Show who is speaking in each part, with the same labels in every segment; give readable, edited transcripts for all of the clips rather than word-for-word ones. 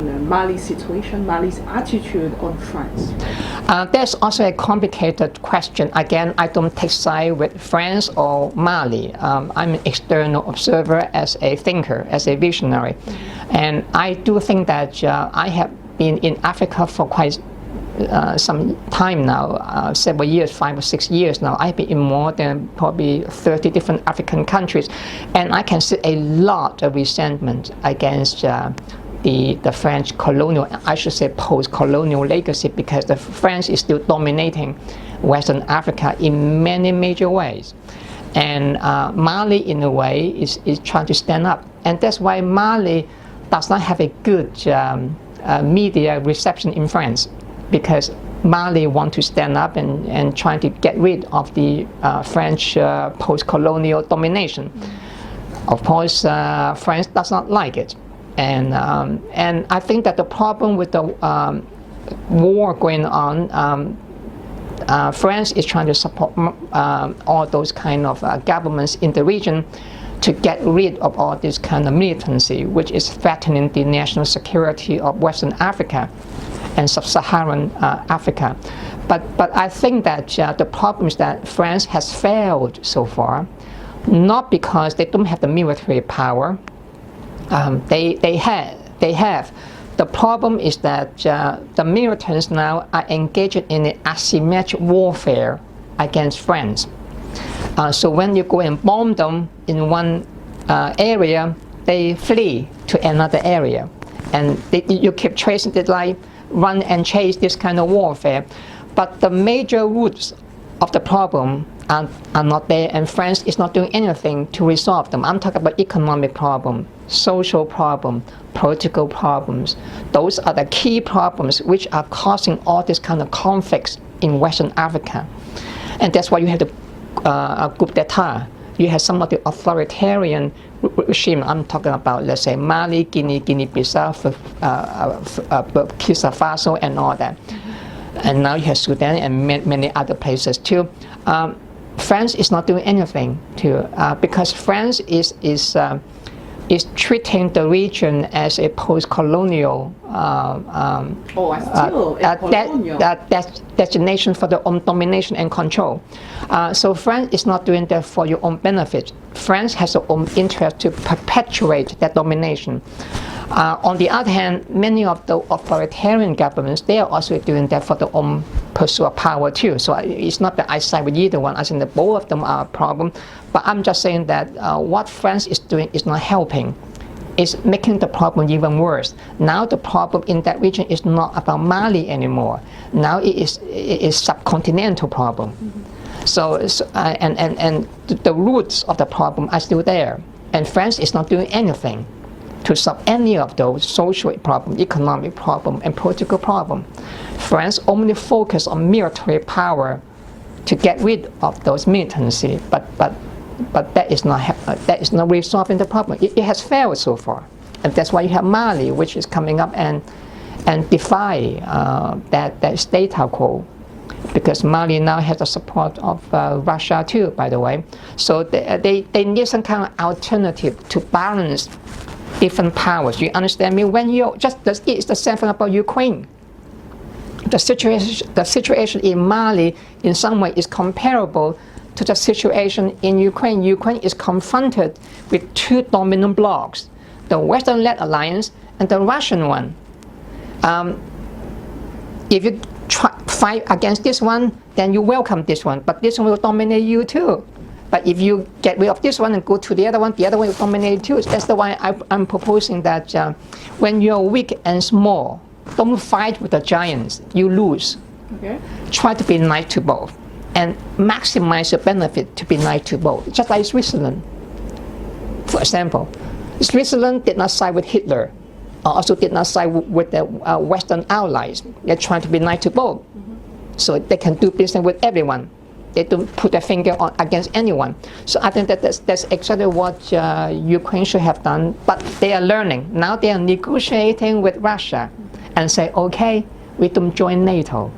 Speaker 1: Mali's situation, Mali's attitude on France?
Speaker 2: There's also a complicated question. Again, I don't take side with France or Mali. I'm an external observer as a thinker, as a visionary. And I do think that I have been in Africa for quite some time now, several years, 5 or 6 years now. I've been in more than probably 30 different African countries. And I can see a lot of resentment against the French colonial, I should say post-colonial legacy, because the French is still dominating Western Africa in many major ways. And Mali, in a way, is trying to stand up. And that's why Mali does not have a good media reception in France, because Mali want to stand up and trying to get rid of the French post-colonial domination. Of course, France does not like it. And I think that the problem with the war going on, France is trying to support all those kind of governments in the region to get rid of all this kind of militancy, which is threatening the national security of Western Africa and Sub-Saharan Africa. But I think that the problem is that France has failed so far, not because they don't have the military power. They have. The problem is that the militants now are engaged in an asymmetric warfare against France. So when you go and bomb them in one area, they flee to another area. And you keep tracing it, like run and chase, this kind of warfare. But the major roots of the problem are not there, and France is not doing anything to resolve them. I'm talking about economic problem, social problem, political problems. Those are the key problems which are causing all this kind of conflicts in Western Africa. And that's why you have the coup d'etat. You have some of the authoritarian regime. I'm talking about, let's say, Mali, Guinea-Bissau, Burkina Faso, and all that. And now you have Sudan and many other places too. France is not doing anything because France is treating the region as a post-colonial destination for their own domination and control. So France is not doing that for your own benefit. France has their own interest to perpetuate that domination. On the other hand, many of the authoritarian governments, they are also doing that for their own pursuit of power too. So it's not that I side with either one. I think that both of them are a problem. But I'm just saying that what France is doing is not helping. It's making the problem even worse. Now the problem in that region is not about Mali anymore. Now it is subcontinental problem. So and the roots of the problem are still there. And France is not doing anything to solve any of those social problems, economic problems, and political problems. France only focus on military power to get rid of those militancy, but that is not resolving the problem. It has failed so far, and that's why you have Mali, which is coming up and defy that status quo, because Mali now has the support of Russia too, by the way. So they need some kind of alternative to balance different powers. You understand me? When you it's the same thing about Ukraine. The situation in Mali in some way is comparable to the situation in Ukraine. Ukraine is confronted with two dominant blocs, the Western-led alliance and the Russian one. If you fight against this one, then you welcome this one, but this one will dominate you too. But if you get rid of this one and go to the other one will dominate too. That's the why I'm proposing that when you're weak and small, don't fight with the giants, you lose. Okay. Try to be nice to both and maximize your benefit to be nice to both. Just like Switzerland, for example. Switzerland did not side with Hitler, also did not side with the Western allies. They're trying to be nice to both, so they can do business with everyone. They don't put their finger against anyone. So I think that that's exactly what Ukraine should have done. But they are learning. Now they are negotiating with Russia and say, okay, we don't join NATO.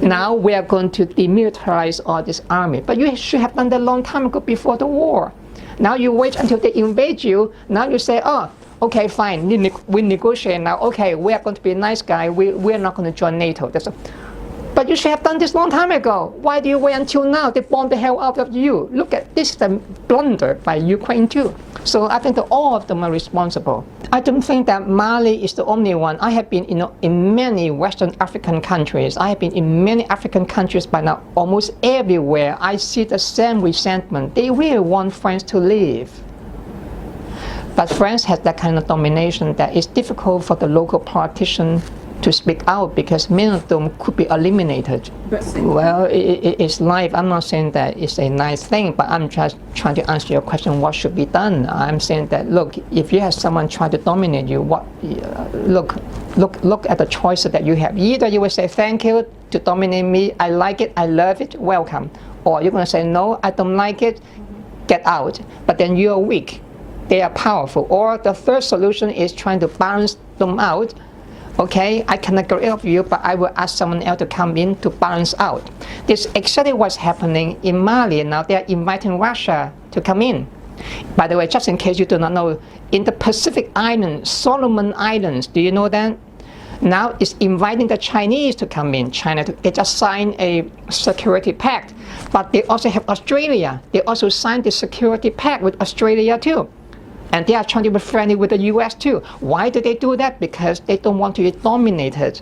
Speaker 2: Now we are going to demilitarize all this army. But you should have done that a long time ago before the war. Now you wait until they invade you. Now you say, oh, okay, fine, we negotiate now. Okay, we are going to be a nice guy. We are not going to join NATO. But you should have done this long time ago. Why do you wait until now? They bomb the hell out of you. Look at this, the blunder by Ukraine too. So I think that all of them are responsible. I don't think that Mali is the only one. I have been in many Western African countries. I have been in many African countries by now, almost everywhere. I see the same resentment. They really want France to leave. But France has that kind of domination that it's difficult for the local politician to speak out because many of them could be eliminated. Well, it's life. I'm not saying that it's a nice thing, but I'm just trying to answer your question, what should be done? I'm saying that, look, if you have someone try to dominate you, look at the choices that you have. Either you will say, thank you to dominate me, I like it, I love it, welcome. Or you're going to say, no, I don't like it, get out. But then you're weak. They are powerful. Or the third solution is trying to balance them out. Okay, I cannot get rid of you, but I will ask someone else to come in to balance out. This is exactly what's happening in Mali. Now they are inviting Russia to come in. By the way, just in case you do not know, in the Pacific Islands, Solomon Islands, do you know that? Now it's inviting the Chinese to come in. They just signed a security pact, but they also have Australia. They also signed the security pact with Australia too. And they are trying to be friendly with the US too. Why do they do that? Because they don't want to be dominated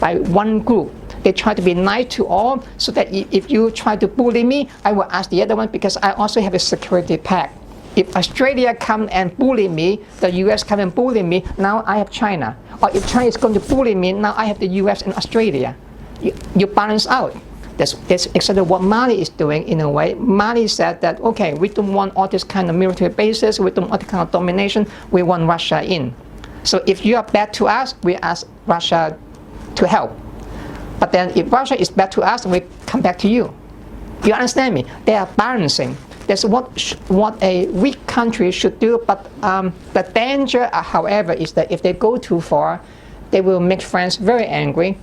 Speaker 2: by one group. They try to be nice to all, so that if you try to bully me, I will ask the other one because I also have a security pact. If Australia come and bully me, the US come and bully me, now I have China. Or if China is going to bully me, now I have the US and Australia. You balance out. That's exactly what Mali is doing in a way. Mali said that, okay, we don't want all this kind of military bases, we don't want this kind of domination, we want Russia in. So if you are bad to us, we ask Russia to help. But then if Russia is bad to us, we come back to you. You understand me? They are balancing. That's what a weak country should do, but the danger, however, is that if they go too far, they will make France very angry,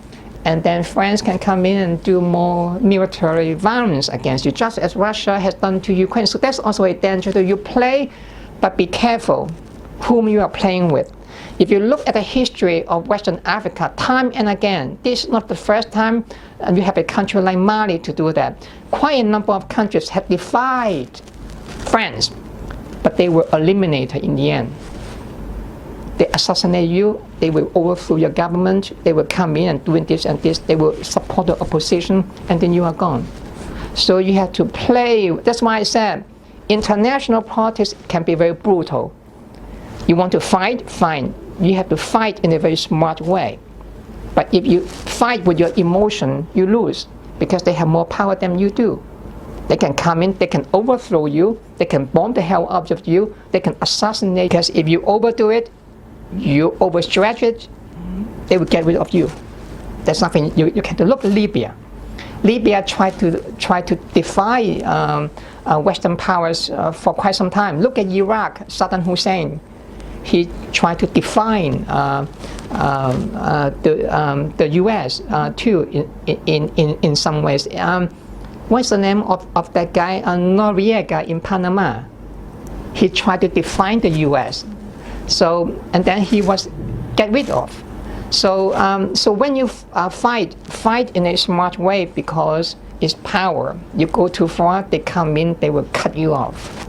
Speaker 2: and then France can come in and do more military violence against you, just as Russia has done to Ukraine. So that's also a danger that you play, but be careful whom you are playing with. If you look at the history of Western Africa, time and again, this is not the first time you have a country like Mali to do that. Quite a number of countries have defied France, but they were eliminated in the end. They assassinate you, they will overthrow your government, they will come in and doing this and this, they will support the opposition, and then you are gone. So you have to play. That's why I said international politics can be very brutal. You want to fight? Fine. You have to fight in a very smart way. But if you fight with your emotion, you lose, because they have more power than you do. They can come in, they can overthrow you, they can bomb the hell out of you, they can assassinate, because if you overdo it, you overstretch it, they will get rid of you. There's nothing you can do. Look at Libya. Libya tried to defy Western powers for quite some time. Look at Iraq, Saddam Hussein. He tried to defy the U.S. Too in some ways. What's the name of that guy? Noriega in Panama. He tried to defy the U.S. So, and then he was get rid of. So, so when you fight in a smart way, because it's power. You go too far, they come in, they will cut you off.